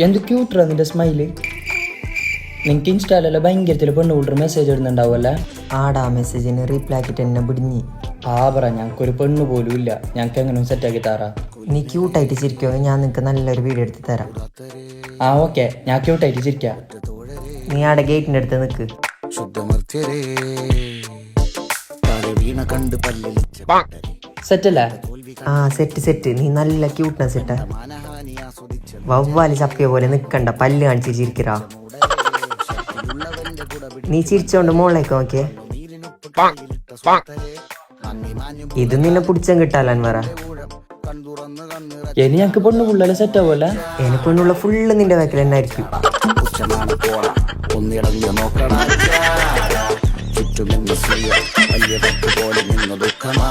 എന്ത് ക്യൂട്ടറാ നിന്റെ സ്മൈല്. നിനക്ക് ഇൻസ്റ്റാലല്ല ഭയങ്കരത്തിൽ പെണ്ണുകൂട്ടർ മെസ്സേജ് ഇടുന്നുണ്ടാവുമല്ലേ? ആടാ മെസ്സേജിന് റീപ്ലൈ ആക്കിയിട്ട് എന്നെ പിടിഞ്ഞി. പറ ഞങ്ങൾക്കൊരു പെണ്ണ് പോലും ഇല്ല, ഞങ്ങൾക്ക് എങ്ങനെ സെറ്റാക്കി താറാ. നീ ക്യൂട്ടായിട്ട് ചിരിക്കോ, ഞാൻ നിനക്ക് നല്ലൊരു വീഡിയോ എടുത്ത് തരാം. ഓക്കെ, ഞാൻ ക്യൂട്ടായിട്ട് ചിരിക്കാം. നീ ആടെ ഗേറ്റിൻ്റെ അടുത്ത് നിൽക്ക്. സെറ്റല്ലേ? സെറ്റ്. നീ നല്ല ക്യൂട്ട്നെസ് സെറ്റാ. വവ്വാല് ചപ്പിയ പോലെ നിക്കണ്ട, പല്ല് കാണിച്ച് ചിരിക്കറാ. നീ ചിരിച്ചോണ്ട് മോളേക്ക് നോക്കിയേ. ഇത് നിന്നെ പിടിച്ചാൻ കിട്ടാലാൻ പറ. ഇനി ഞങ്ങക്ക് പെണ്ണു പിള്ളേരെ സെറ്റ് ആവുമല്ലേ? എനിക്ക് പെണ്ണുള്ള ഫുള്ള് നിന്റെ ബാക്കിൽ തന്നെ ആയിരിക്കും. ചുറ്റുമെന്ന് വലിയ പോലെ നിന്ന് ദുഃഖമാ.